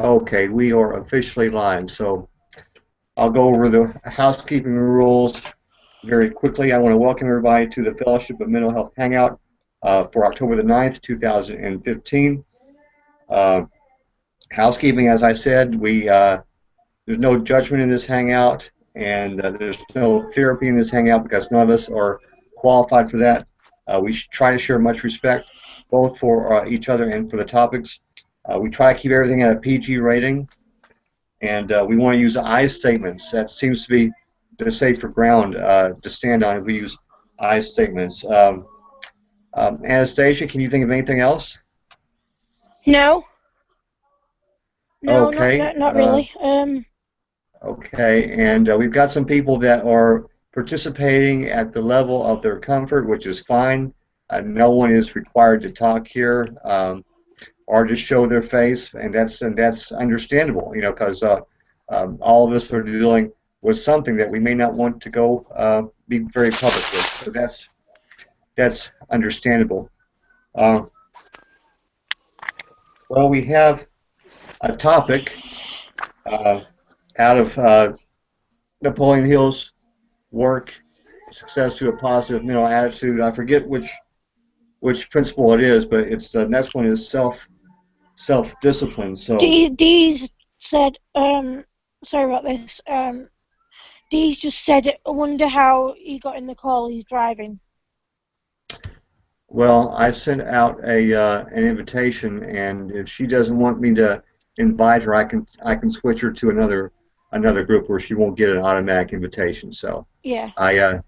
Okay, we are officially live. So I'll go over the housekeeping rules very quickly. I want to welcome everybody to the Fellowship of Mental Health Hangout for October the 9th, 2015. Uh, Housekeeping, as I said, there's no judgment in this hangout, and there's no therapy in this hangout because none of us are qualified for that. We should try to share much respect, both for each other and for the topics. We try to keep everything at a PG rating, and we want to use I statements. That seems to be the safer ground to stand on if we use I statements. Anastasia, can you think of anything else? No, no, not Okay. not, not really. Okay, and we've got some people that are participating at the level of their comfort, which is fine. No one is required to talk here or to show their face, and that's understandable, because all of us are dealing with something that we may not want to go be very public with. So that's understandable. Uh, well, we have a topic uh, out of Napoleon Hill's work, Success to a Positive Mental Attitude. I forget which principle it is, but it's the next one is self discipline. So Dee's said, sorry about this. Dee's just said, I wonder how he got in the call. He's driving. well, I sent out an invitation, and if she doesn't want me to invite her, I can switch her to another group where she won't get an automatic invitation. So Yeah. I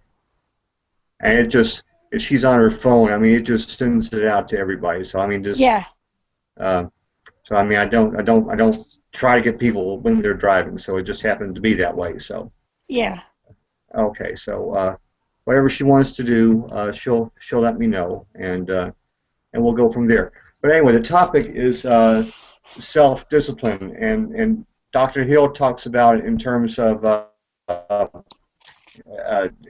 and it just if she's on her phone, I mean, it just sends it out to everybody. So I mean, just Yeah. uh, so I mean, I don't try to get people when they're driving. So it just happened to be that way. So Yeah. okay, so whatever she wants to do, she'll let me know, and we'll go from there. But anyway, the topic is self-discipline, and Dr. Hill talks about it in terms of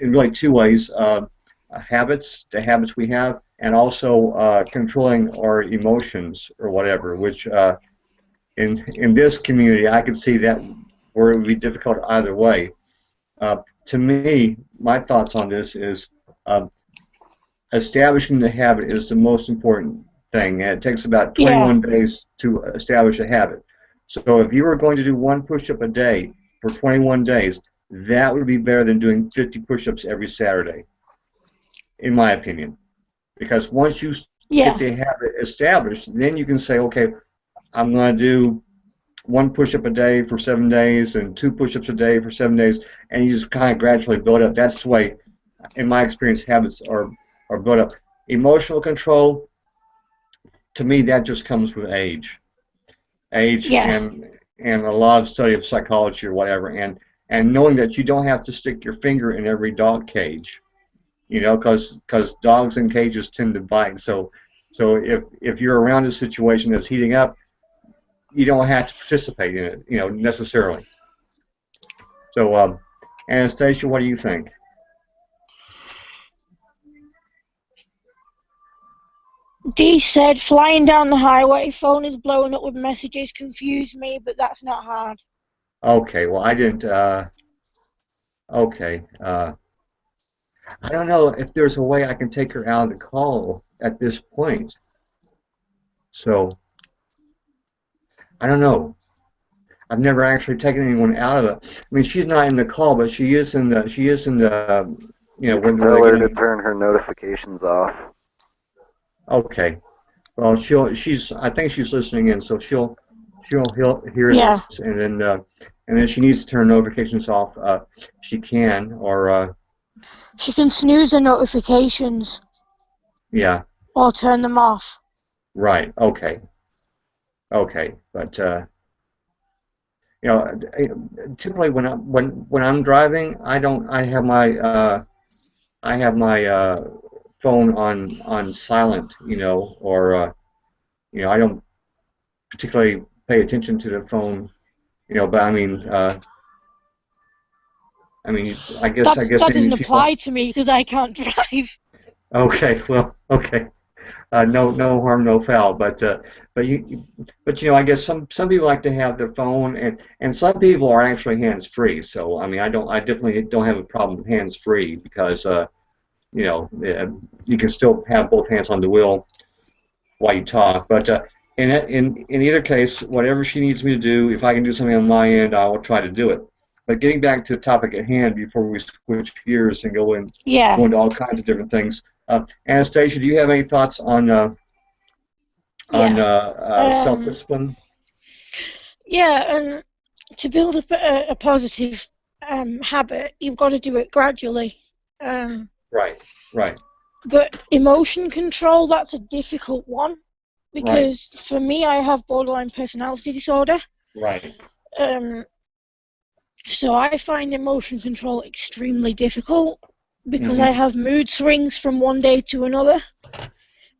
in really two ways: habits, the habits we have, and also controlling our emotions or whatever. Which in this community, I could see that where it would be difficult either way. To me, my thoughts on this is um, establishing the habit is the most important thing, and it takes about Yeah. 21 days to establish a habit. So if you were going to do one push-up a day for 21 days, that would be better than doing 50 push-ups every Saturday, in my opinion. Because once you get Yeah. the habit established, then you can say, okay, I'm going to do one push-up a day for 7 days and two push-ups a day for 7 days, and you just kind of gradually build up. That's the way, in my experience, habits are built up. Emotional control, to me, that just comes with age, Yeah. and a lot of study of psychology or whatever, and knowing that you don't have to stick your finger in every dog cage, because dogs in cages tend to bite. So if you're around a situation that's heating up, you don't have to participate in it, necessarily. So, Anastasia, what do you think? Dee said, flying down the highway, phone is blowing up with messages, confused me, but that's not hard. Okay, well, I didn't. Okay, I don't know if there's a way I can take her out of the call at this point. So I don't know. I've never actually taken anyone out of it. I mean, she's not in the call, but she is in the You when can they're tell her to getting. turn her notifications off. Okay. Well, I think she's listening in, so she'll hear Yeah. this, and then she needs to turn notifications off. She can, or She can snooze her notifications yeah, or turn them off. right. Okay, but typically when I'm driving, I have my phone on silent, or I don't particularly pay attention to the phone, but I mean, I guess That maybe doesn't people. apply to me because I can't drive. Okay, well, okay, no harm, no foul. But but I guess some people like to have their phone, and some people are actually hands free. So I mean, I definitely don't have a problem with hands free because you can still have both hands on the wheel while you talk. But in either case, whatever she needs me to do, if I can do something on my end, I will try to do it. But getting back to the topic at hand before we switch gears and go Yeah. into all kinds of different things. Anastasia, do you have any thoughts on Yeah. Um, self-discipline? yeah, and to build a positive habit, you've got to do it gradually. Um, Right, right, but emotion control, that's a difficult one right, because for me, I have borderline personality disorder. right. Um, so I find emotion control extremely difficult because I Hmm. have mood swings from one day to another.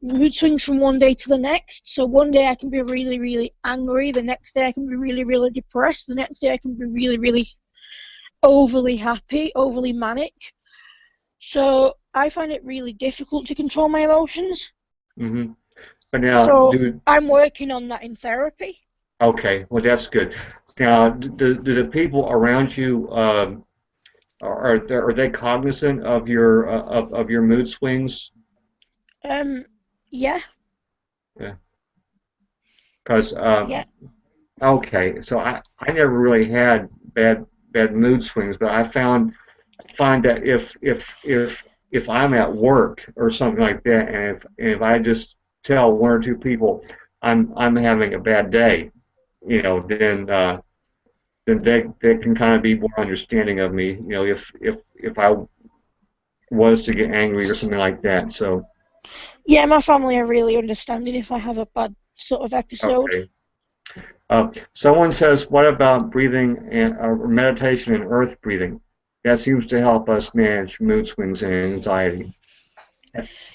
Mood swings from one day to the next. So one day I can be really, really angry. The next day I can be really, really depressed. The next day I can be really, really overly happy, overly manic. So I find it really difficult to control my emotions. Hmm. But now, So I'm working on that in therapy. okay, well that's good. Now, do the people around you are they cognizant of your mood swings? Um, yeah, Yeah. Because yeah, okay, so I never really had bad mood swings, but find that if I'm at work or something like that, and if I just tell one or two people I'm having a bad day, then they can kind of be more understanding of me, if I was to get angry or something like that. So yeah. My family are really understanding if I have a bad sort of episode. okay. Someone says, what about breathing and meditation and earth breathing? That seems to help us manage mood swings and anxiety.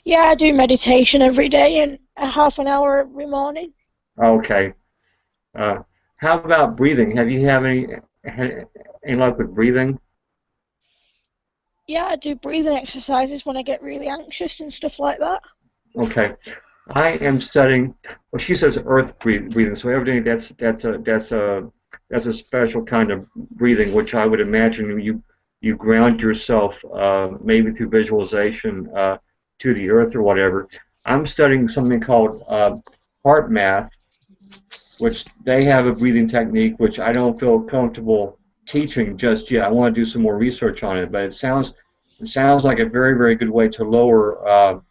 Yeah, I do meditation every day and a half an hour every morning. Okay. Uh, how about breathing? Have you had any luck with breathing? Yeah, I do breathing exercises when I get really anxious and stuff like that. Okay. I am studying. Well, she says breathing. So evidently that's a special kind of breathing, which I would imagine you ground yourself maybe through visualization to the earth or whatever. I'm studying something called heart math, which they have a breathing technique which I don't feel comfortable teaching just yet. I want to do some more research on it, but it sounds like a very good way to lower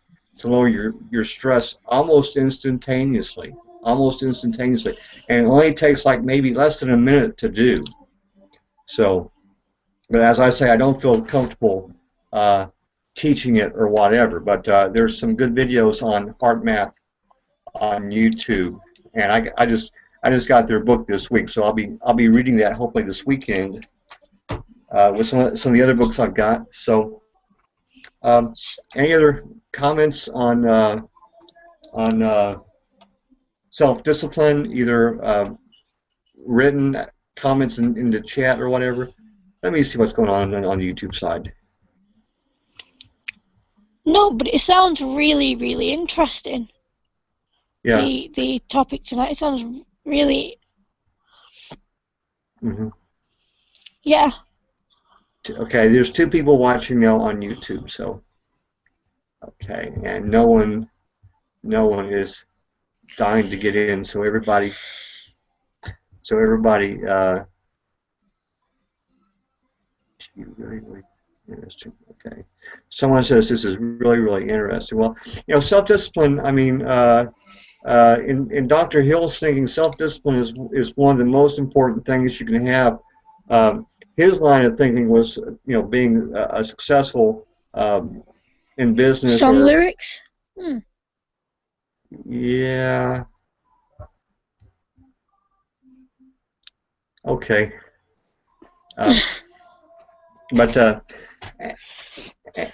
your stress almost instantaneously, and it only takes like maybe less than a minute to do. So, but as I say, I don't feel comfortable uh, teaching it or whatever. But there's some good videos on heart math on YouTube, and I just got their book this week, so I'll be reading that hopefully this weekend with some of the other books I've got. So, any other comments on self-discipline, either written comments in the chat or whatever? Let me see what's going on the YouTube side. No, but it sounds really, really interesting. Yeah. The topic tonight, it sounds really, Hmm. yeah. Okay, there's two people watching now on YouTube, so okay, and no one is dying to get in, so everybody, really interesting. Okay, someone says this is really interesting. Well, self-discipline. I mean, in Dr. Hill's thinking, self-discipline is one of the most important things you can have. Um, his line of thinking was, being a successful in business Song or lyrics? Hmm. yeah, okay. Um, but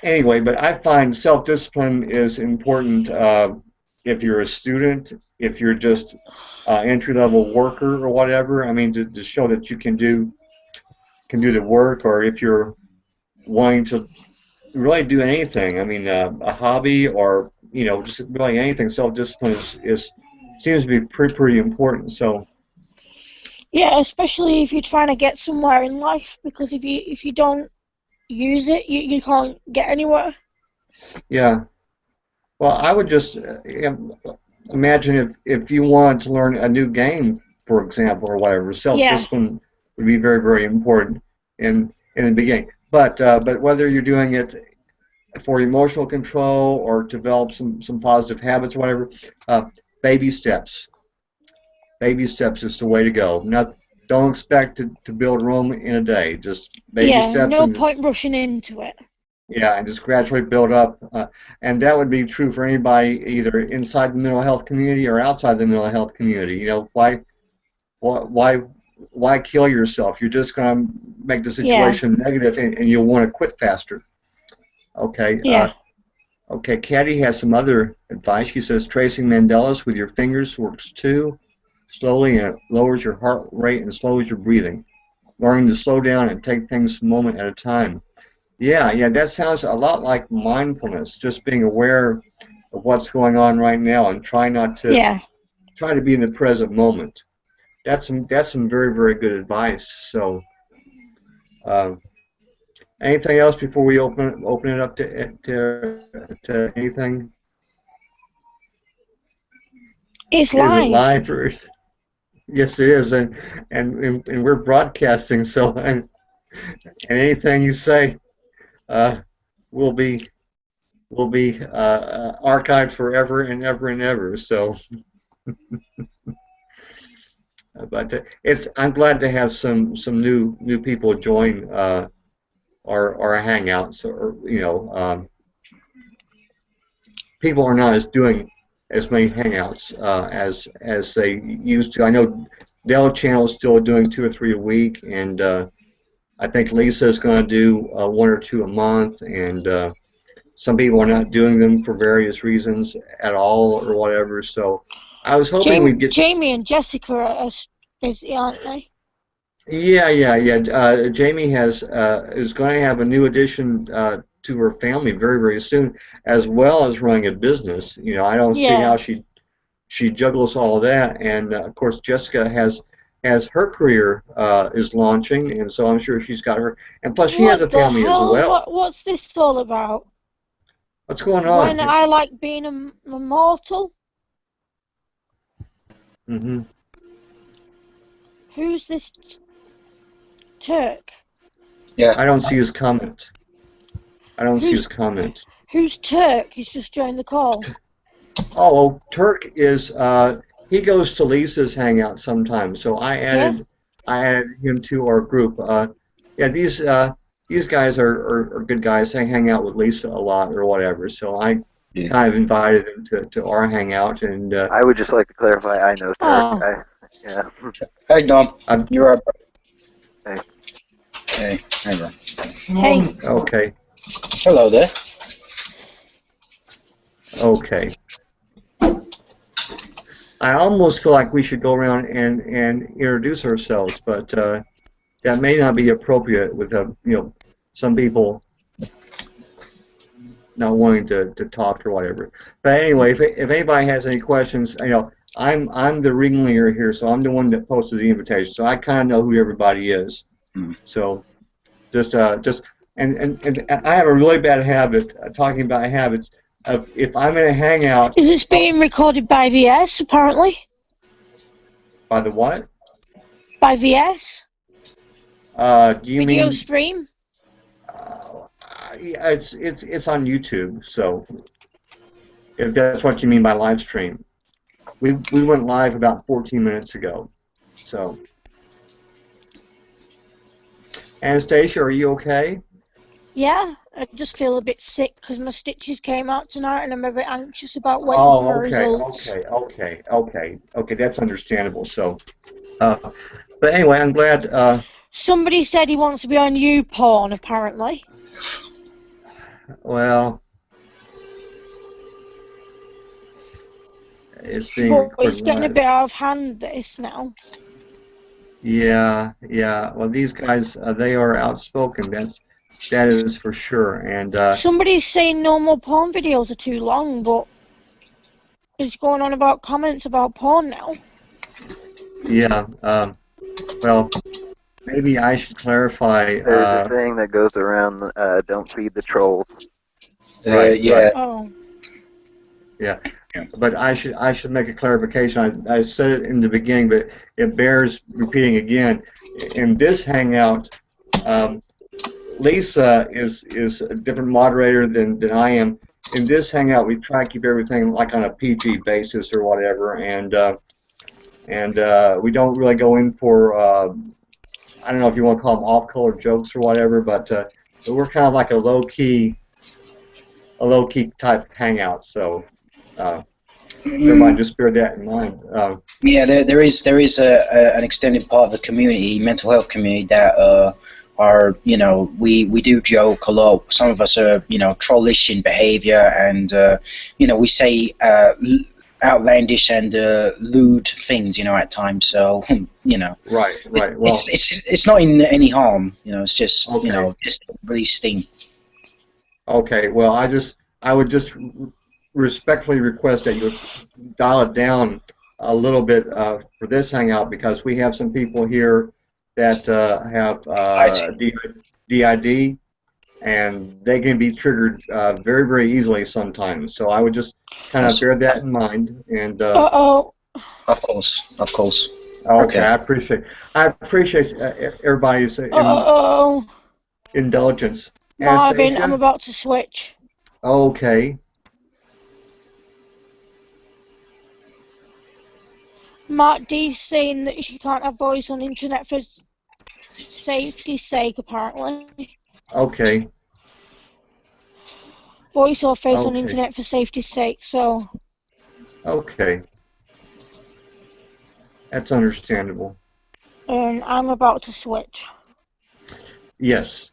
anyway, but I find self-discipline is important if you're a student, if you're just entry-level worker or whatever. I mean, to show that you can do the work, or if you're wanting to really do anything. I mean, a hobby or you know, just really anything. Self-discipline is seems to be pretty important. So Yeah, especially if you're trying to get somewhere in life, because if you don't use it, you can't get anywhere. yeah. Well, I would just imagine if you wanted to learn a new game, for example, or whatever, Yeah, self-discipline would be very important in the beginning. But whether you're doing it for emotional control or develop some positive habits or whatever, uh, baby steps. Baby steps is the way to go. Not don't expect to build Rome in a day. Just baby yeah, steps no and point rushing into it. yeah, and just gradually build up. And that would be true for anybody either inside the mental health community or outside the mental health community. You know, why, why kill yourself? You're just going to make the Yeah, situation negative, and you'll want to quit faster. Okay. yeah. Okay. Caddy has some other advice. She says tracing mandalas with your fingers works too. Slowly, and it lowers your heart rate and slows your breathing. Learning to slow down and take things a moment at a time. Yeah, that sounds a lot like mindfulness, just being aware of what's going on right now and Yeah. try to be in the present moment. That's some very good advice. So, uh, anything else before we open it up to anything? It's Is it live. live or yes, it is, and we're broadcasting, so and anything you say uh, will be archived forever and ever and ever. So. But it's I'm glad to have some new people join our hangouts. Or people are not as doing as many hangouts as they used to. I know Dell Channel is still doing 2 or 3 a week, and I think Lisa is going to do 1 or 2 a month, and some people are not doing them for various reasons at all or whatever. So I was hoping we'd get. Jamie and Jessica are busy, aren't they? Yeah. Jamie is going to have a new addition to her family very soon, as well as running a business. You know, I don't see Yeah. how she juggles all of that. And of course, Jessica has her career is launching, and so I'm sure she's got her. And plus, she has a What the family as hell? well. What's this all about? What's going When on? I like being a mortal? Hmm. Who's this Turk? Yeah. I don't see his comment. I don't see Who's his comment. who's Turk? He's just joined the call. Oh, Turk is he goes to Lisa's hangout sometimes, so Yeah? I added him to our group. Yeah, these guys are good guys. They hang out with Lisa a lot or whatever, so I Yeah. kind of invited them to our hangout, and I would just like to clarify, I know Turk. Oh. Yeah. Hey, Dom. I'm, You're up. Hey. Hey, hang on. Hey. okay, Hello there. okay. I almost feel like we should go around and introduce ourselves, but that may not be appropriate with some people not wanting to talk or whatever. But anyway, if anybody has any questions, I'm the ringleader here, so I'm the one that posted the invitation, so I kind of know who everybody is. Hmm. So just and I have a really bad habit talking about habits of if I'm in a hangout. Is this being recorded by VS, apparently? By the what? By VS? Do you Video mean? stream? Yeah, it's on YouTube, so if that's what you mean by live stream. We went live about 14 minutes ago. So, Anastasia, are you okay? Yeah, I just feel a bit sick because my stitches came out tonight and I'm a bit anxious about waiting for Oh, my okay, results. okay. That's understandable. So, uh, but anyway, I'm glad. Somebody said he wants to be on YouPorn, apparently. Well, it's being But recorded it's getting a live. bit out of hand, this, now. Yeah. Well, these guys, they are outspoken. That is for sure. And Somebody's saying no more porn videos are too long, but is going on about comments about porn now. Yeah. Well, maybe I should clarify. There's a saying that goes around, don't feed the trolls. Right. Yeah. Oh. Yeah. But I should make a clarification. I said it in the beginning, but it bears repeating again. In this hangout, um, Lisa is a different moderator than I am. In this hangout, we try to keep everything like on a PG basis or whatever, and we don't really go in for I don't know if you want to call them off-color jokes or whatever, but we're kind of like a low-key type hangout. So everybody just bear that in mind. Yeah, there is an extended part of the community, mental health community, that are, we do joke a lot. Some of us are, trollish in behaviour, and we say outlandish and lewd things, at times. So Right. Well, it's not in any harm. It's just okay. just release steam. Okay. Well, I would just respectfully request that you dial it down a little bit for this hangout because we have some people here that have DID and they can be triggered very, very easily sometimes. So I would just kind of bear that in mind. And Uh-oh. Of course. okay, I appreciate everybody's Uh-oh. indulgence. Marvin, I'm Anastasia, about to switch. okay. Mark D's saying that she can't have voice on internet for safety's sake, apparently. Okay. Voice or face on Okay. internet for safety's sake, so... Okay. That's understandable. And I'm about to switch. Yes.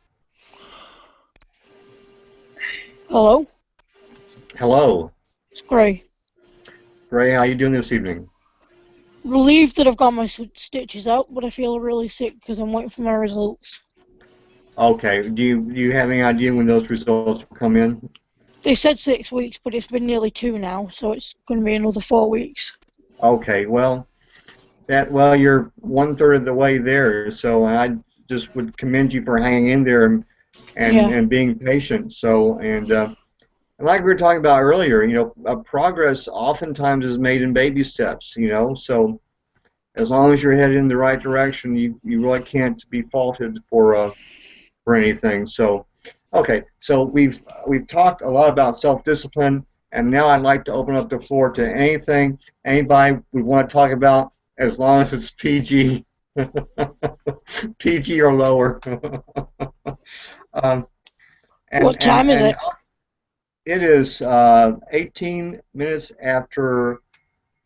Hello? Hello. It's Gray. Ray, how you doing this evening? Relieved that I've got my stitches out, but I feel really sick because I'm waiting for my results. Okay. Do you have any idea when those results will come in? They said 6 weeks, but it's been nearly 2 now, so it's going to be another 4 weeks. Okay. Well, you're 1/3 of the way there, so I just would commend you for hanging in there and being patient. So and like we were talking about earlier, progress oftentimes is made in baby steps. So as long as you're headed in the right direction, you really can't be faulted for anything. So, okay, so we've talked a lot about self-discipline, and now I'd like to open up the floor to anything anybody would want to talk about, as long as it's PG, PG or lower. um, What time is it? It is 18 minutes after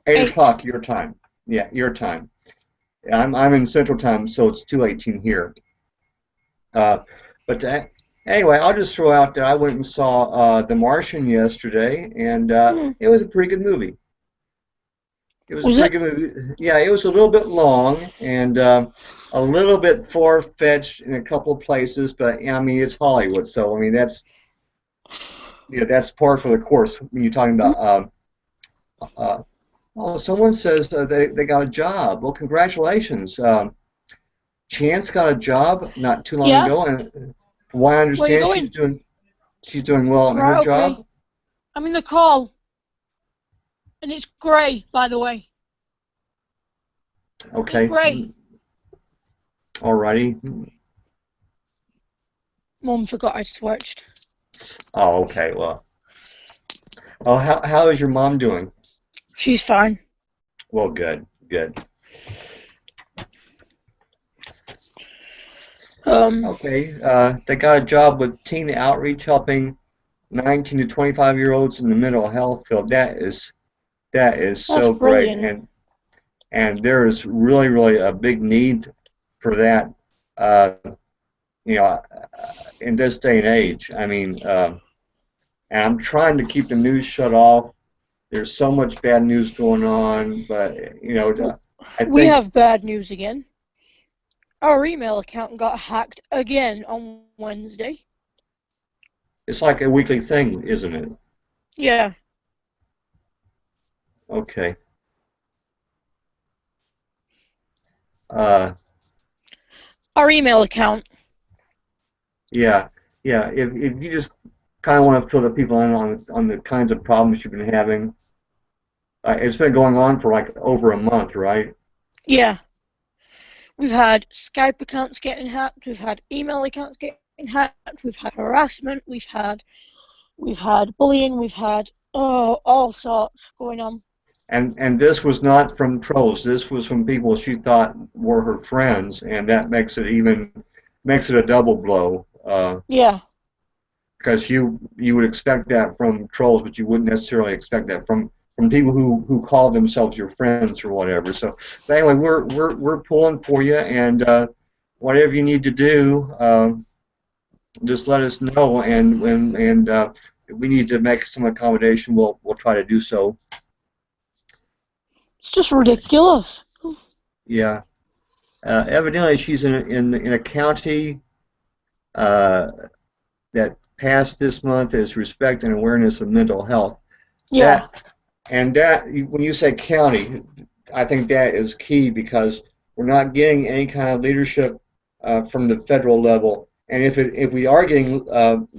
8 o'clock your time. Yeah, your time. I'm in Central Time, so it's 2:18 here. But anyway, I'll just throw out that I went and saw The Martian yesterday, and it was a pretty good movie. It was a pretty good movie. Yeah, it was a little bit long and a little bit far-fetched in a couple of places, but I mean it's Hollywood, so I mean that's par for the course when you're talking about. Oh, someone says they got a job. Well, congratulations. Chance got a job not too long ago, and from what I understand, she's doing well in her job. I'm in the call, and it's Gray, by the way. Okay. It's Gray. Alrighty. Mum forgot I switched. Oh, okay. Well. Oh, how is your mom doing? She's fine. Well, good. Okay. They got a job with teen outreach, helping 19 to 25-year-olds in the mental health field. That is so great, and there is really a big need for that. In this day and age. I mean, and I'm trying to keep the news shut off. There's so much bad news going on, but I think we have bad news again. Our email account got hacked again on Wednesday. It's like a weekly thing, isn't it? Yeah. Okay. Uh, Our email account. yeah, yeah. If you just kind of want to fill the people in on the kinds of problems you've been having, it's been going on for like over a month, right? Yeah. We've had Skype accounts getting hacked. We've had email accounts getting hacked. We've had harassment. We've had bullying. We've had all sorts going on. And this was not from trolls. This was from people she thought were her friends, and that makes it a double blow. Yeah. Because you would expect that from trolls, but you wouldn't necessarily expect that from people who call themselves your friends or whatever. So, but anyway, we're pulling for you, and whatever you need to do, just let us know, and if we need to make some accommodation, we'll try to do so. It's just ridiculous. Yeah. Evidently, she's in a county uh, that passed this month as respect and awareness of mental health. Yeah. That when you say county, I think that is key because we're not getting any kind of leadership from the federal level. And if we are getting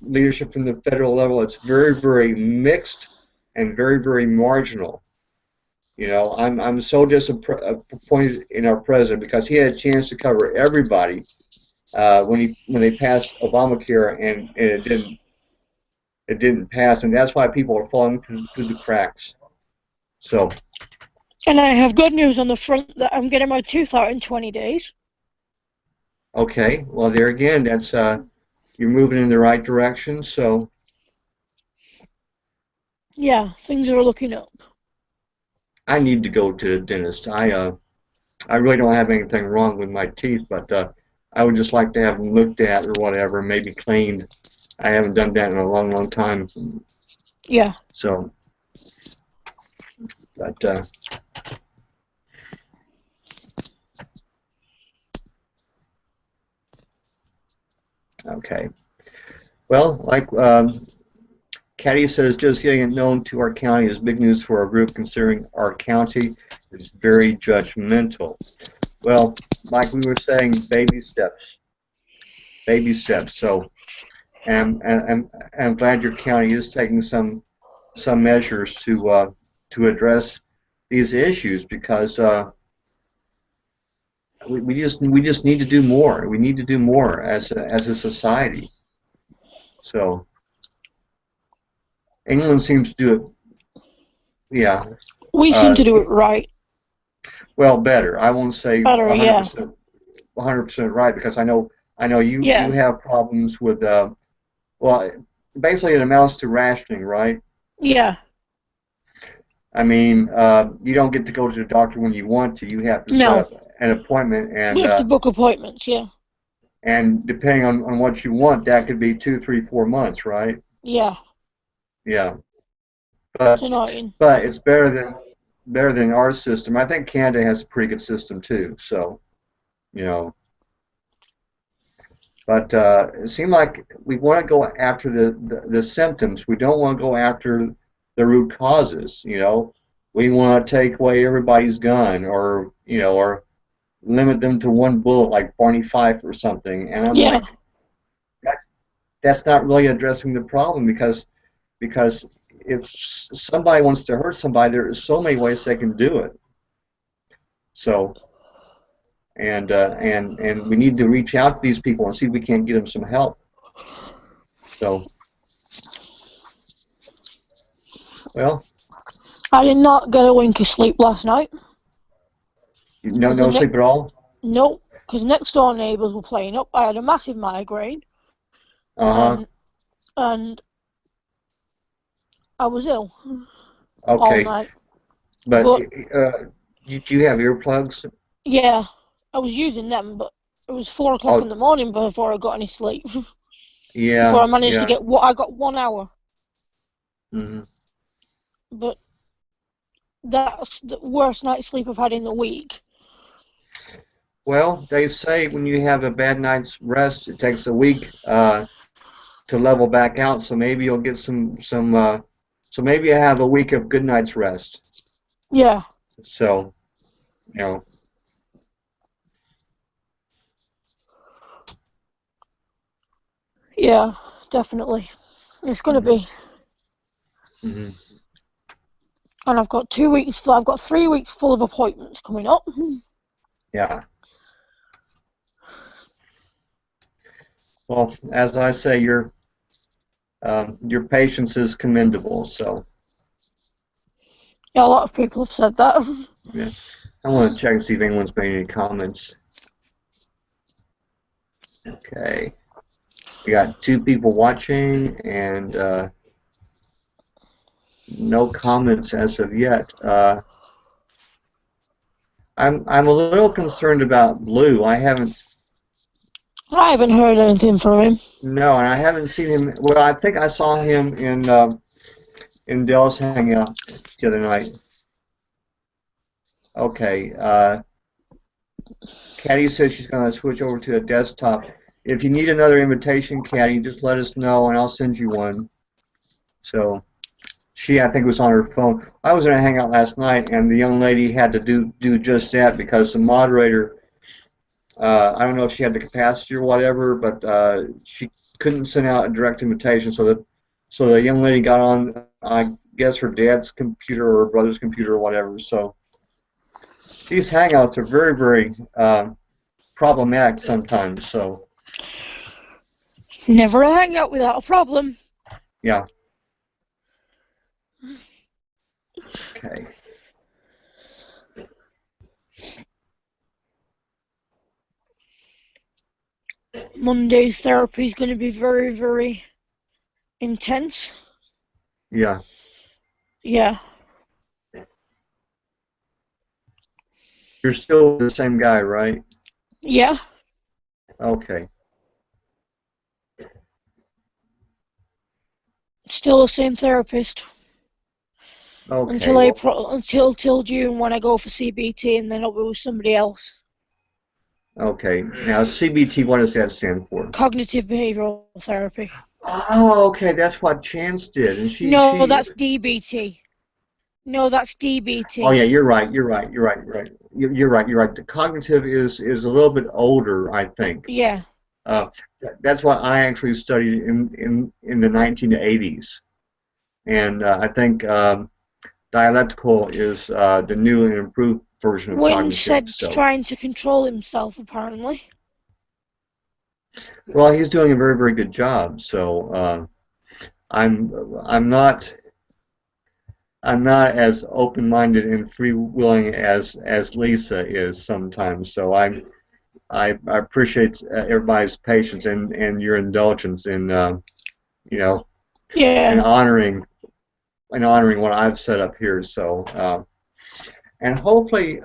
leadership from the federal level, it's very mixed and very marginal. You know, I'm so disappointed in our president because he had a chance to cover everybody when they passed Obamacare and it didn't pass, and that's why people are falling through the cracks. So, And I have good news on the front that I'm getting my tooth out in 20 days. okay, well there again, that's you're moving in the right direction. So, Yeah, things are looking up. I need to go to the dentist. I really don't have anything wrong with my teeth, but I would just like to have them looked at or whatever, maybe cleaned. I haven't done that in a long time. Yeah. So, but okay. Well, like Caddy says, just getting it known to our county is big news for our group, considering our county is very judgmental. Well, like we were saying, baby steps, baby steps. So, and I'm glad your county is taking some measures to address these issues because we just need to do more. We need to do more as a society. So England seems to do it. Yeah. We seem to do it right. Well, better. I won't say Better, yeah. 100% right because I know you Yeah. have problems with well, basically it amounts to rationing, right? Yeah. I mean, you don't get to go to the doctor when you want to. You have to No. set up an appointment, We have to book appointments, yeah. and depending on what you want, that could be 2, 3, 4 months, right? Yeah. Yeah, It's but annoying. it's better than our system. I think Canada has a pretty good system too. So, you know, but it seems like we want to go after the symptoms. We don't want to go after the root causes. You know, we want to take away everybody's gun, or or limit them to one bullet, like Barney Fife or something. And I'm Yeah. like, that's not really addressing the problem because if somebody wants to hurt somebody, there are so many ways they can do it. So, and we need to reach out to these people and see if we can't get them some help. So, well, I did not get a wink of sleep last night. no sleep at all. Nope, because next door neighbours were playing up. I had a massive migraine. Uh-huh. And I was ill all Okay, night. but But do you have earplugs? yeah, I was using them, but it was 4 o'clock in Oh, the morning before I got any sleep. Before yeah, I managed to yeah. get I got 1 hour. Hmm. But that's the worst night's sleep I've had in the week. Well, they say when you have a bad night's rest, it takes a week to level back out. So maybe you'll get some. So maybe you have a week of good night's rest. Yeah. So, you know, Yeah, definitely. It's gonna mhm, be. mhm, And I've got 2 weeks. I've got 3 weeks full of appointments coming up. yeah. Well, as I say, your patience is commendable. So, Yeah, a lot of people have said that. yeah, I want to check and see if anyone's made any comments. Okay, we got 2 people watching and no comments as of yet. I'm a little concerned about Blue. I haven't heard anything from him. No, and I haven't seen him. Well, I think I saw him in Dell's Hangout the other night. Okay, Caddy says she's going to switch over to a desktop. If you need another invitation, Caddy, just let us know and I'll send you one. So she, I think, was on her phone. I was in a hangout last night, and the young lady had to do just that because the moderator, I don't know if she had the capacity or whatever, but she couldn't send out a direct invitation. So the young lady got on, I guess, her dad's computer or her brother's computer or whatever. So these hangouts are very, very problematic sometimes. So Never a hangout without a problem. yeah, okay. Monday's therapy is going to be very, very intense. Yeah. Yeah. You're still the same guy, right? Yeah. Okay. Still the same therapist Okay. until Well, April, until till June when I go for CBT, and then I'll be with somebody else. okay. Now CBT, what does that stand for? Cognitive behavioral therapy. Oh, okay. That's what Chance did, and she No, she. that's DBT. No, that's Oh DBT. yeah, you're right. You're right. You're right. You're right. You're right. You're right. The cognitive is a little bit older, I think. Yeah. Uh, that's what I actually studied in the 1980s, and I think dialectical is the new and improved version of Wynn cognitive. said So, trying to control himself, apparently. well, he's doing a very, very good job. So, I'm I'm not I'm not as open-minded and free-willing as Lisa is sometimes. So I appreciate everybody's patience and your indulgence in you know in Yeah. honoring what I've set up here. So and hopefully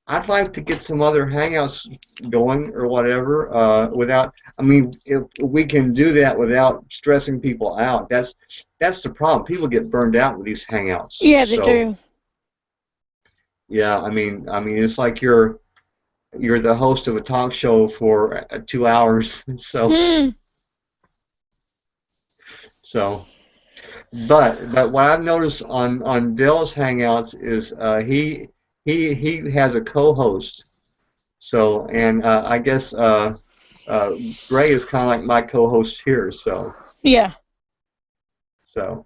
I'd like to get some other hangouts going or whatever without. I mean, if we can do that without stressing people out, that's the problem. People get burned out with these hangouts. Yeah, they So do. yeah, I mean, it's like you're the host of a talk show for 2 hours. So Hmm. so, but what I've noticed on Dell's hangouts is he has a co-host. So and I guess uh, Gray is kind of like my co-host here. Yeah. So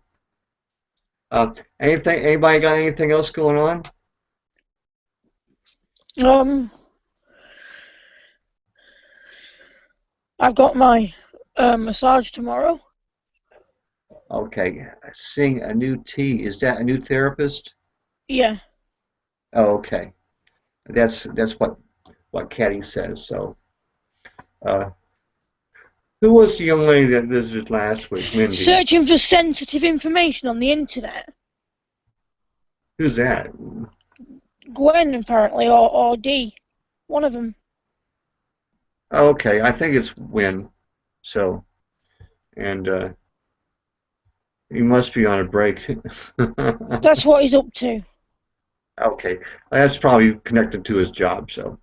anybody got anything else going on? Um, I've got my massage tomorrow. Okay, seeing a new T. Is that a new therapist? Yeah. Oh, okay. That's what Caddy says. So, uh, who was the young lady that visited last week? Mindy. Searching for sensitive information on the internet. Who's that? Gwen, apparently, or D. One of them. Okay, I think it's Win. So, and he must be on a break. That's what he's up to. Okay, that's probably connected to his job. So,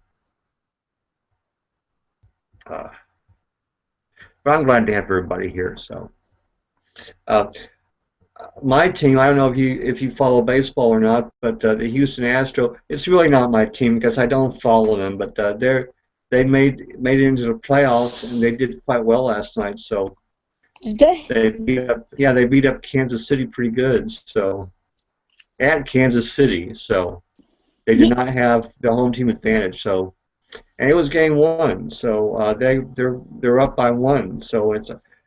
uh, but I'm glad to have everybody here. So, uh, my team, I don't know if you follow baseball or not, but the Houston Astros, it's really not my team because I don't follow them, but they made it into the playoffs and they did quite well last night. So Did they? they beat up Kansas City pretty good. So at Kansas City, so they did not have the home team advantage. So and it was game one, so they're up by one. So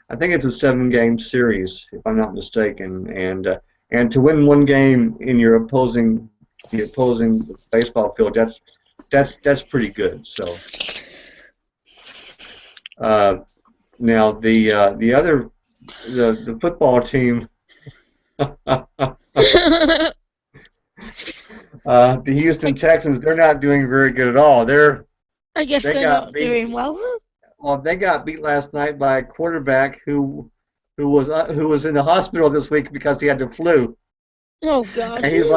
I think it's a 7-game series if I'm not mistaken, and to win one game in the opposing baseball field, that's pretty good. So now the football team, the Houston Texans, they're not doing very good at all. I guess They they're got not beat. doing well. Well, they got beat last night by a quarterback who was in the hospital this week because he had the flu, Oh God. and he's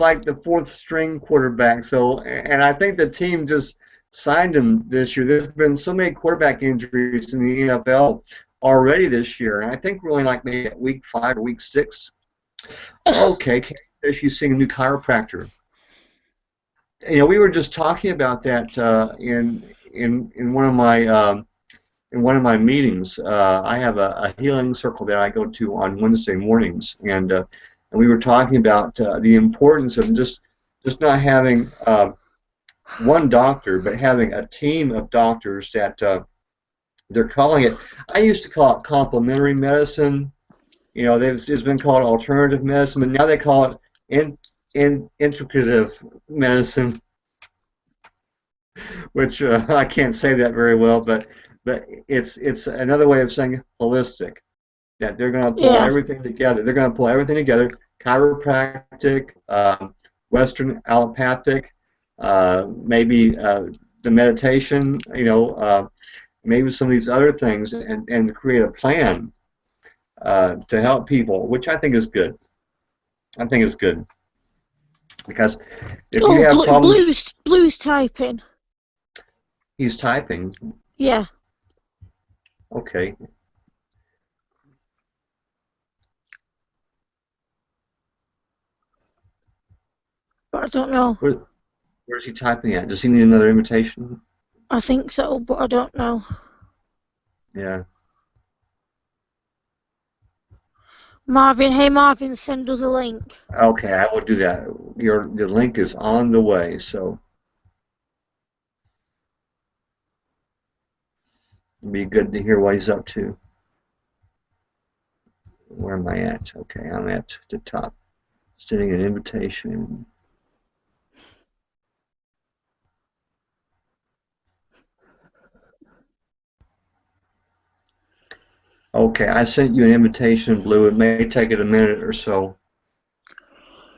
like the fourth string quarterback. So, and I think the team just signed him this year. There's been so many quarterback injuries in the NFL already this year, and I think we're only like maybe at week 5 or week 6. Okay, she's seeing a new chiropractor. You know, we were just talking about that in one of my meetings. I have a healing circle that I go to on Wednesday mornings, and we were talking about the importance of just not having one doctor, but having a team of doctors that they're calling it. I used to call it complementary medicine. You know, it's been called alternative medicine, but now they call it integrative medicine, which I can't say that very well, but it's another way of saying holistic. That they're going to pull everything together. They're going to pull everything together: chiropractic, Western allopathic, maybe the meditation. You know, maybe some of these other things, and create a plan to help people, which I think is good. I think it's good because if you have problems, Blue's typing. he's typing. Yeah. Okay. But I don't know. Where's he typing at? Does he need another invitation? I think so, but I don't know. Yeah. Marvin, hey Marvin, send us a link. Okay, I will do that. Your link is on the way, so it'd be good to hear what he's up to. Where am I at? Okay, I'm at the top. Sending an invitation. Okay, I sent you an invitation, Blue. It may take it a minute or so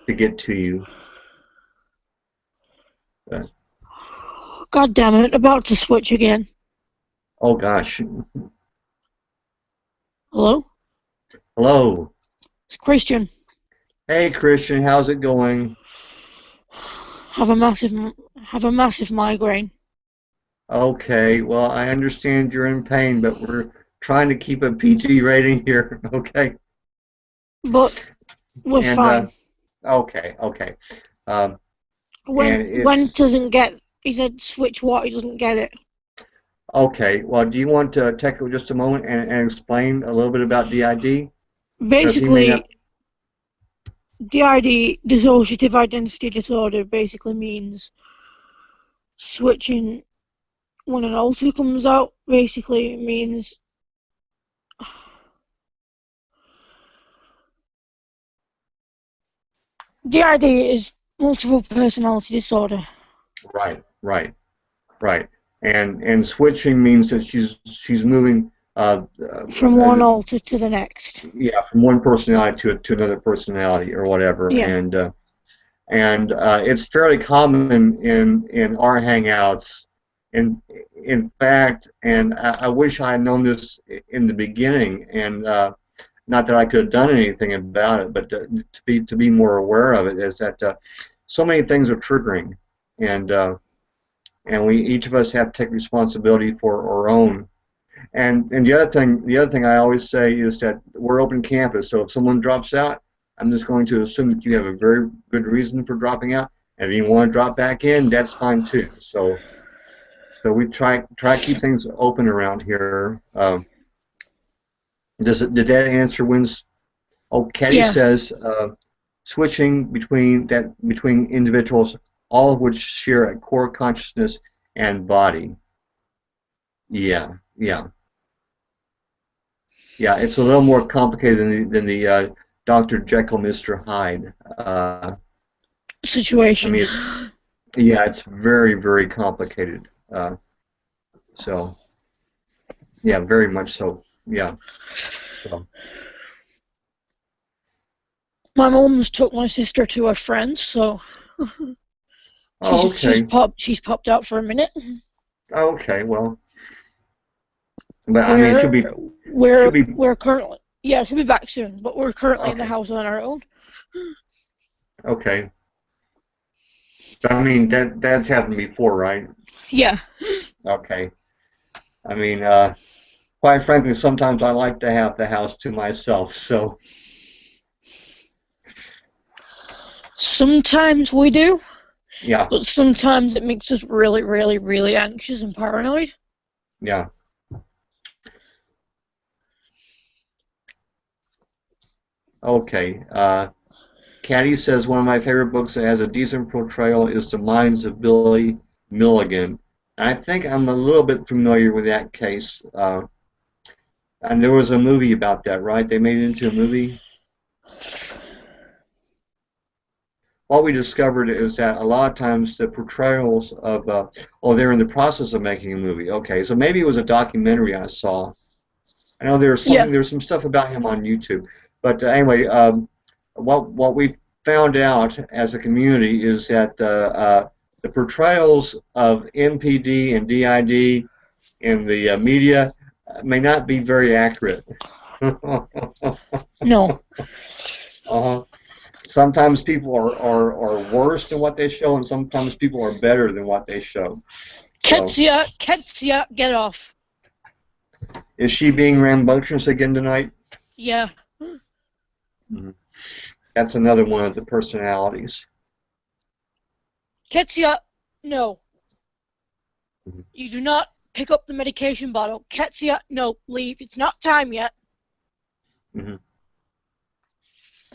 to get to you. But, God damn it, about to switch again. oh gosh. Hello? Hello. It's Christian. Hey Christian, how's it going? Have a massive migraine. Okay, well I understand you're in pain, but we're trying to keep a PG rating here, okay? But we're fine. Okay. When doesn't get, he said switch what, he doesn't get it. Okay, well, do you want to take just a moment and explain a little bit about DID? Basically, DID, dissociative identity disorder, basically means switching when an alter comes out. Basically, it means DID is multiple personality disorder. Right. And switching means that she's moving from one alter to the next. Yeah, from one personality to another personality or whatever. Yeah. And it's fairly common in our hangouts. In fact, and I wish I had known this in the beginning, and not that I could have done anything about it, but to be more aware of it, is that so many things are triggering, and we each of us have to take responsibility for our own. And the other thing I always say is that we're open campus. So if someone drops out, I'm just going to assume that you have a very good reason for dropping out. And if you want to drop back in, that's fine too. So we try to keep things open around here. Did that answer Wynn's? Oh, Caddy Yeah. says switching between individuals, all of which share a core consciousness and body. Yeah, yeah, yeah. It's a little more complicated than the Dr. Jekyll, Mr. Hyde. I Situation. mean, yeah, it's very, very complicated. So, yeah, very much so. Yeah. So, My mom's took my sister to her friends, so oh, she's okay. popped out for a minute. Okay, well, but I mean, We're she'll be, we're currently, yeah, she'll be back soon, but we're currently in the okay, house on our own. okay. But I mean, that's happened before, right? Yeah. Okay. I mean, quite frankly, sometimes I like to have the house to myself. So, Sometimes we do, yeah, but sometimes it makes us really, really, really anxious and paranoid. yeah. Okay. Caddy says one of my favorite books that has a decent portrayal is The Minds of Billy Milligan. I think I'm a little bit familiar with that case. And there was a movie about that, right? They made it into a movie. What we discovered is that a lot of times the portrayals of, oh, they're in the process of making a movie. Okay, so maybe it was a documentary I saw. I know Yeah. there's some stuff about him on YouTube. But anyway, what we found out as a community is that the portrayals of MPD and DID in the media may not be very accurate. No. Sometimes people are worse than what they show, and sometimes people are better than what they show. So, Ketsia, get off. is she being rambunctious again tonight? Yeah. Mm-hmm. That's another one of the personalities. Ketsia, no. Mm-hmm. You do not pick up the medication bottle. Ketsia, no, leave. It's not time yet. Mm-hmm.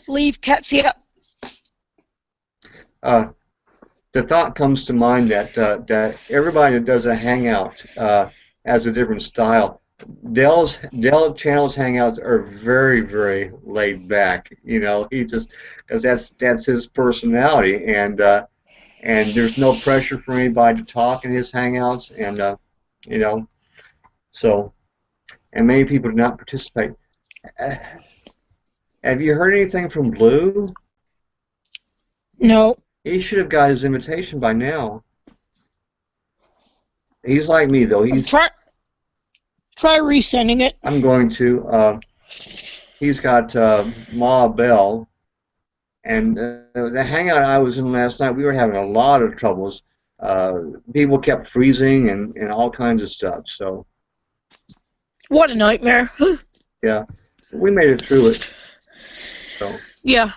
Leave, Ketsia. The thought comes to mind that everybody that does a hangout has a different style. Dell Channel's hangouts are very, very laid back. You know, he just because that's his personality, and there's no pressure for anybody to talk in his hangouts, and you know, so and many people do not participate. Have you heard anything from Blue? No. He should have got his invitation by now. He's like me though. Try resending it. I'm going to. He's got Ma Bell, and the hangout I was in last night, we were having a lot of troubles. People kept freezing and all kinds of stuff. So. What a nightmare. Yeah, we made it through it. So. Yeah.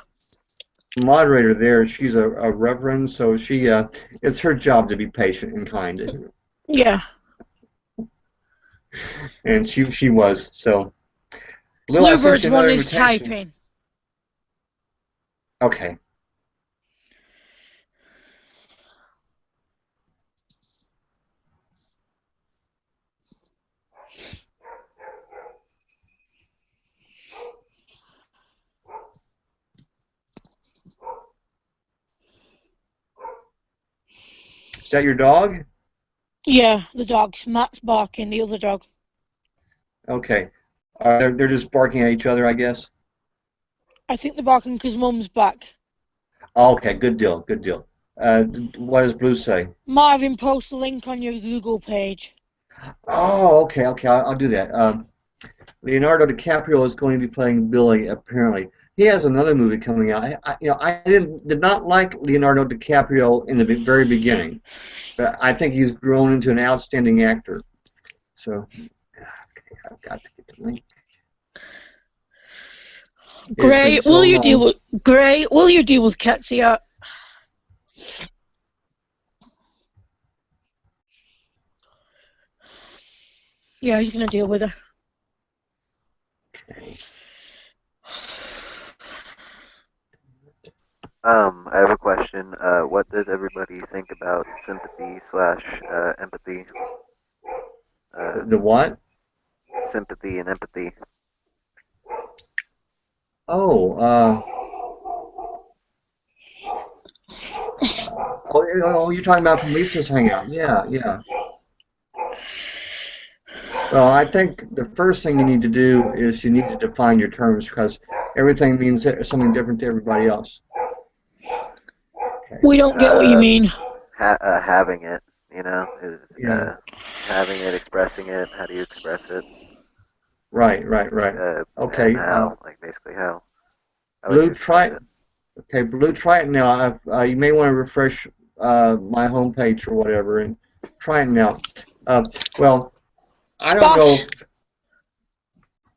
Moderator there, she's a reverend, so it's her job to be patient and kind. Yeah. And she was, so. Blue, I sent Bluebird's you another one is invitation. typing. Okay. Is that your dog? Yeah, the dog's Matt's barking, the other dog. Okay. They're just barking at each other, I guess? I think they're barking because Mum's back. Okay, good deal, good deal. What does Blue say? Marvin, post the link on your Google page. Oh, okay, I'll do that. Leonardo DiCaprio is going to be playing Billy, apparently. He has another movie coming out. I did not like Leonardo DiCaprio in the very beginning, but I think he's grown into an outstanding actor. So, I've got to get the link. Gray, It's been so long. Will you deal with Ketsia? Yeah, he's gonna deal with her. Okay. I have a question. What does everybody think about sympathy slash empathy? The what? Sympathy and empathy. Oh, you're talking about from Lisa's Hangout. Yeah, yeah. Well, I think the first thing you need to do is you need to define your terms because everything means something different to everybody else. Okay. We don't get what you mean. Having it, you know, is Yeah. having it, expressing it. How do you express it? Right. And Okay. how? Like basically how? How would you Blue, express try. it? Okay, Blue, try it now. You may want to refresh my homepage or whatever and try it now. Well, I don't know Squash! if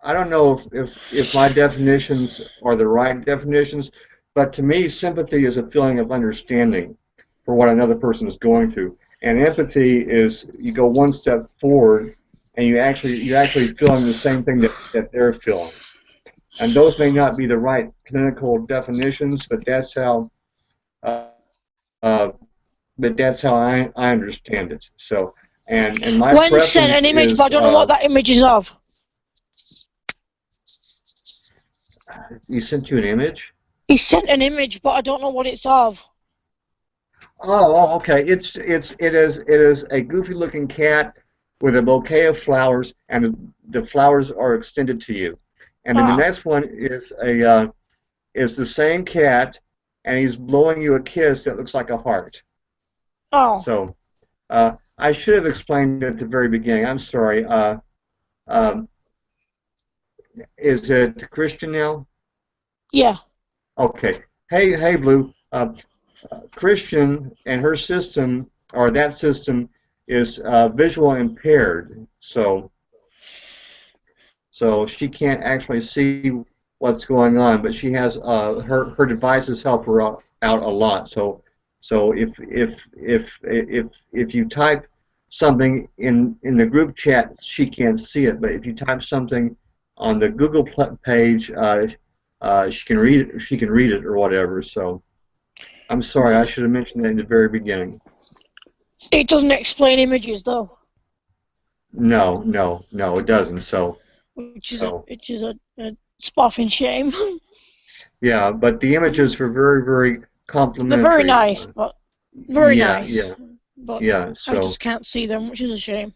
I don't know if my definitions are the right definitions, but to me, sympathy is a feeling of understanding for what another person is going through, and empathy is you go one step forward and you're actually feeling the same thing that they're feeling. And those may not be the right clinical definitions, but that's how uh, I understand it. So, and my Gwen sent an preference image, but I is don't know what that image is of. you sent you an image. He sent an image, but I don't know what it's of. Okay. It is a goofy looking cat with a bouquet of flowers, and the flowers are extended to you. And then the Ah, next one is the same cat, and he's blowing you a kiss that looks like a heart. oh, So I should have explained at the very beginning. I'm sorry. Um, is it Christian now? yeah. Okay. Hey, Blue. Christian and her system, or that system, is visual impaired, so she can't actually see what's going on, but she has her devices help her out a lot. So if you type something in the group chat, she can't see it, but if you type something on the Google page, she can read it or whatever. So. I'm sorry, I should have mentioned that in the very beginning. It doesn't explain images though, No, it doesn't. So, which is so a spoffing shame. yeah, but the images were very, very They're very complimentary. nice, but very Yeah, nice, yeah, but yeah. I So, just can't see them, which is a shame.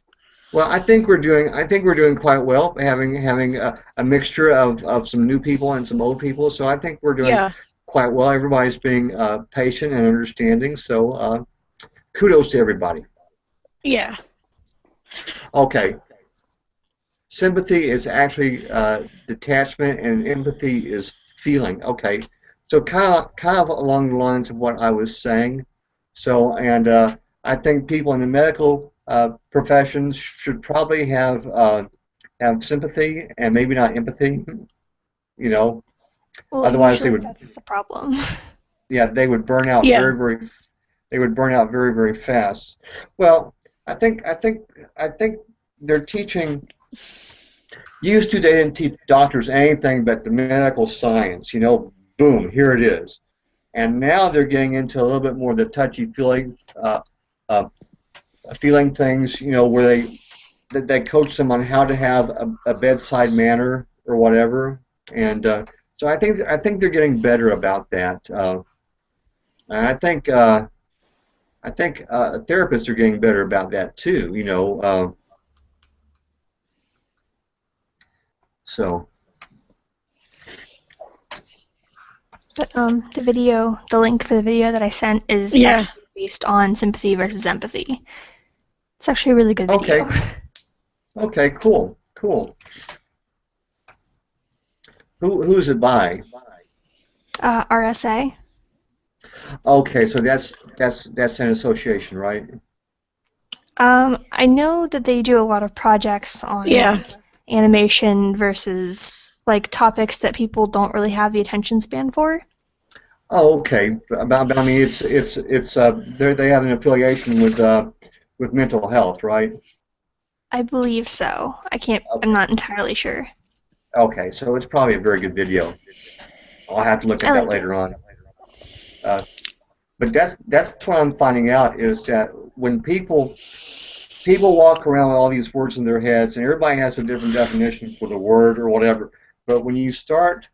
well, I think we're doing quite well, having a mixture of some new people and some old people. So I think we're doing Yeah, quite well. Everybody's being patient and understanding. So, kudos to everybody. yeah. Okay. Sympathy is actually detachment, and empathy is feeling. Okay, so kind of along the lines of what I was saying. So, and I think people in the medical professions should probably have sympathy and maybe not empathy. You know, Well, otherwise usually that's the problem. yeah, they would burn out Yeah. very fast. Well, I think they're teaching. Used to, they didn't teach doctors anything but the medical science. Boom, here it is. And now they're getting into a little bit more of the touchy-feely uh, feeling things. Where they coach them on how to have a bedside manner or whatever. And so I think they're getting better about that. And I think therapists are getting better about that too. So. But the link for the video that I sent is Yeah. actually based on sympathy versus empathy. It's actually a really good video. Okay, cool. Who's it by? RSA. Okay, so that's an association, right? I know that they do a lot of projects on Yeah. animation versus like topics that people don't really have the attention span for. Oh, okay. But I mean, they have an affiliation with mental health, right? I believe so. I'm not entirely sure. Okay, so it's probably a very good video. I'll have to look at I that like it. later on. Uh, but that's what I'm finding out is that when people walk around with all these words in their heads, and everybody has a different definition for the word or whatever. But when you start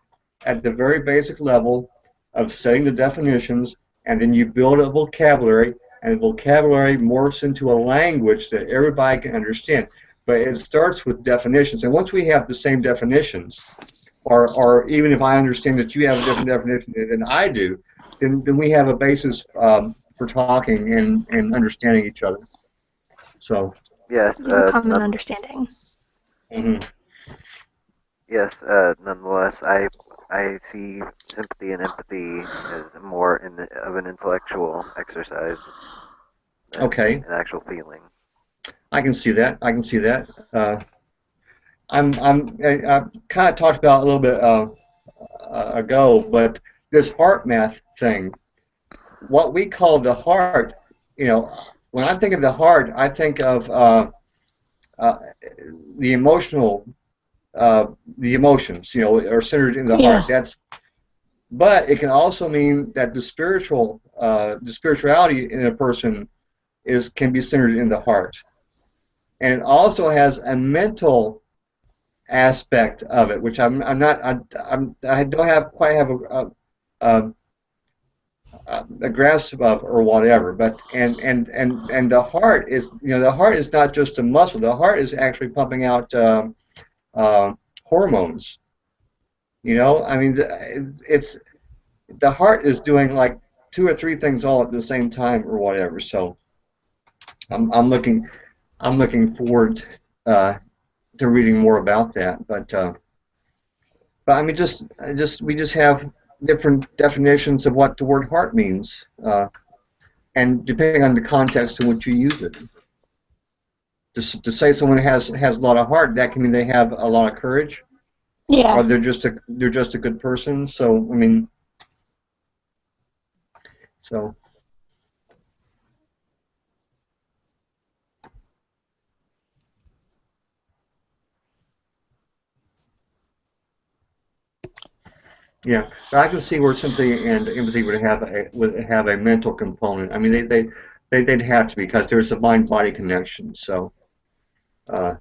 at the very basic level of setting the definitions, and then you build a vocabulary, and the vocabulary morphs into a language that everybody can understand. But it starts with definitions, and once we have the same definitions, or even if I understand that you have a different definition than I do, then we have a basis for talking and understanding each other. So. Yes, We have a common understanding. Mhm. yes. Nonetheless, I see sympathy and empathy as more of an intellectual exercise than Okay, an actual feeling. I can see that. I can see that. I kind of talked about a little bit ago, but this heart math thing, what we call the heart, you know, when I think of the heart, I think of uh, the emotional, the emotions, are centered in the Yeah. heart. But it can also mean that the spirituality in a person can be centered in the heart, and it also has a mental aspect of it, which I'm not I don't have quite have a, a grasp of or whatever. But and the heart is not just a muscle. The heart is actually pumping out uh, hormones. I mean it's the heart is doing like two or three things all at the same time or whatever. So I'm looking forward uh, to reading more about that. But I mean, we just have different definitions of what the word heart means, and depending on the context in which you use it. To say someone has a lot of heart, that can mean they have a lot of courage, Yeah. or they're just a good person. So I mean, so yeah. But I can see where sympathy and empathy would have a mental component. I mean, they'd have to because there's a mind-body connection. So. Uh,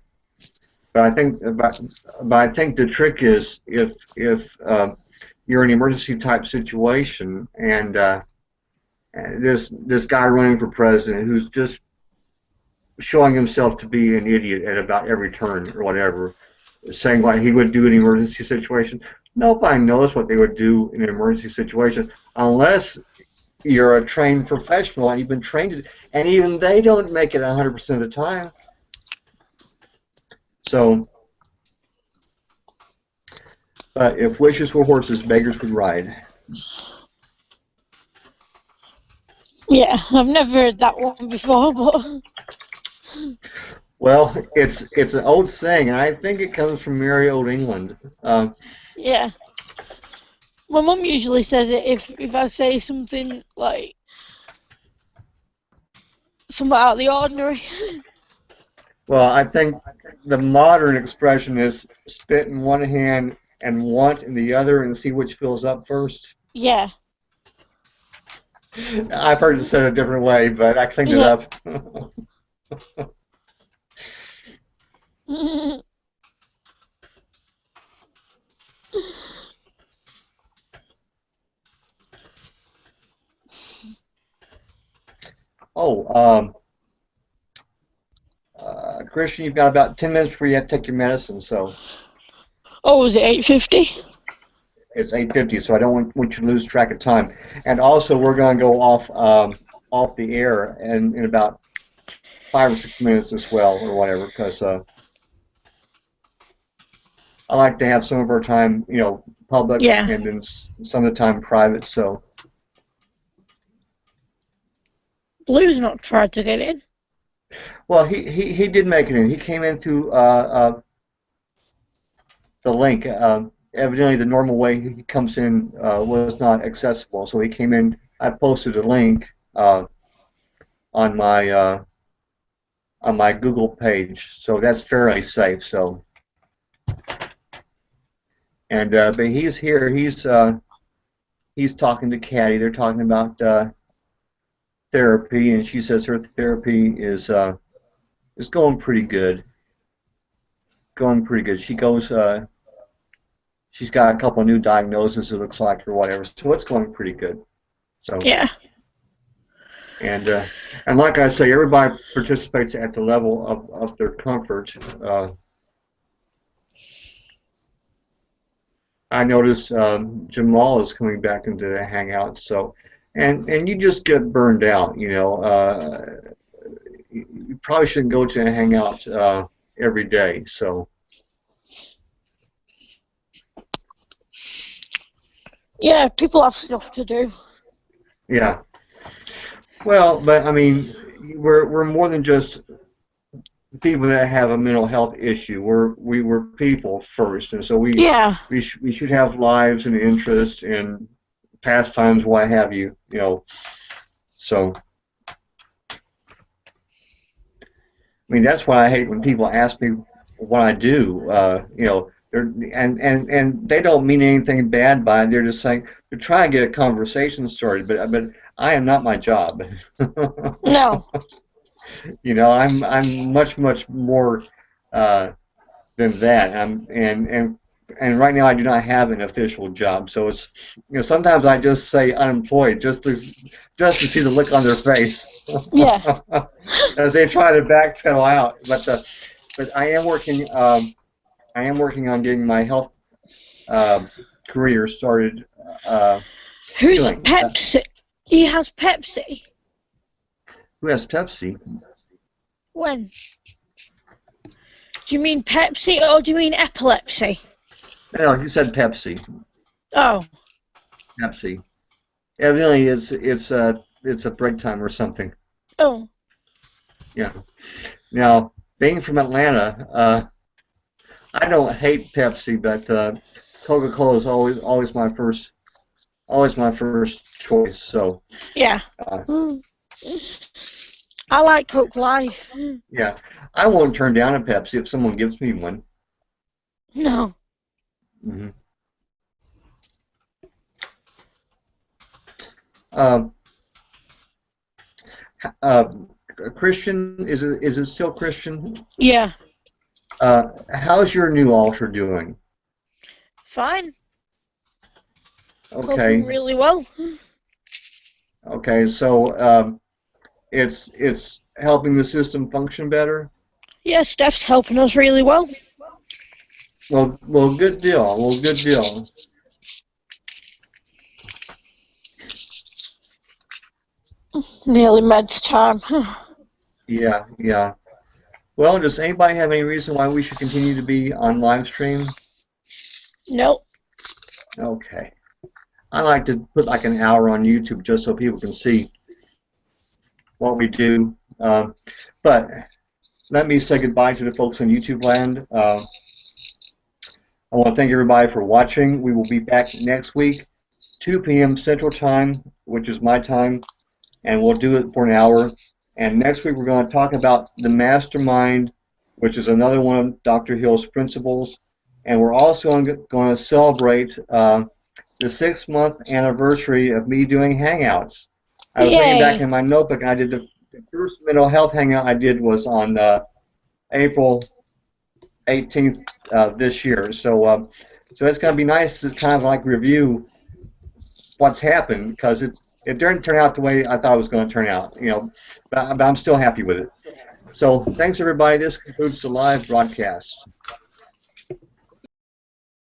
But I think the trick is if you're in an emergency type situation and this guy running for president who's just showing himself to be an idiot at about every turn or whatever, saying what he would do in an emergency situation. Nobody knows what they would do in an emergency situation unless you're a trained professional and you've been trained, and even they don't make it 100% of the time. So. But if wishes were horses, beggars would ride. Yeah. I've never heard that one before, but Well, it's an old saying, and I think it comes from merry old England. yeah. My mum usually says it if I say something like something out of the ordinary. Well, I think the modern expression is spit in one hand and want in the other, and see which fills up first. Yeah. I've heard it said a different way, but I cleaned it Yeah. up. Oh, Christian, you've got about 10 minutes before you have to take your medicine, so Oh, was it 8:50? it's 8:50, so I don't want you to lose track of time. And also, we're going to go off the air in about 5 or 6 minutes as well, or whatever, because I like to have some of our time, public, Yeah. and then some of the time private. So, Blue's not tried to get in. well, he did make it in. He came in through the link. Evidently, the normal way he comes in was not accessible, so he came in. I posted a link on my on my Google page, so that's fairly safe. So, and but he's here. He's talking to Caddy. They're talking about therapy, and she says her therapy is going pretty good. Going pretty good. She goes. She's got a couple of new diagnoses. It looks like, or whatever. So it's going pretty good. So Yeah. And like I say, everybody participates at the level of their comfort. I notice Jamal is coming back into the Hangout. So, and you just get burned out. You know, you probably shouldn't go to a Hangout every day. So. Yeah, people have stuff to do. Yeah. Well, but I mean, we're more than just people that have a mental health issue. We're people first, and so Yeah. we should have lives and interests and pastimes, what have you. You know, so I mean that's why I hate when people ask me what I do. You know, and they don't mean anything bad by it. They're just saying they're trying to get a conversation started, but I am not my job. No. You know, I'm much more than that. And right now I do not have an official job. So it's, you know, sometimes I just say unemployed just to see the look on their face. Yeah. As they try to backpedal out. But I am working. I am working on getting my health career started. Who's Doing. Pepsi? He has Pepsi. Who has Pepsi? When? Do you mean Pepsi or do you mean epilepsy? No, he said Pepsi. Oh. Pepsi. Evidently, it's a break time or something. Oh. Yeah. Now, being from Atlanta, I don't hate Pepsi, but Coca-Cola is always my first choice. So. Yeah. I like Coke Life. Yeah, I won't turn down a Pepsi if someone gives me one. No. Mm-hmm. Christian, is it still Christian? Yeah. How's your new altar doing? Fine. Okay. Coping really well. Okay, so it's helping the system function better. Yeah, Steph's helping us really well. Well, good deal. Well, good deal. Nearly med's time. Yeah. Well, does anybody have any reason why we should continue to be on live stream? Nope. Okay. I like to put like an hour on YouTube just so people can see what we do. But let me say goodbye to the folks in YouTube land. I want to thank everybody for watching. We will be back next week, 2 p.m. Central Time, which is my time, and we'll do it for an hour. And next week we're going to talk about the mastermind, which is another one of Dr. Hill's principles. And we're also going to celebrate the 6-month anniversary of me doing Hangouts. I was looking back in my notebook, and I did the first mental health Hangout I did was on April 18th this year. So it's going to be nice to kind of like review what's happened, because it didn't turn out the way I thought it was going to turn out, you know, but I'm still happy with it. So thanks everybody. This concludes the live broadcast.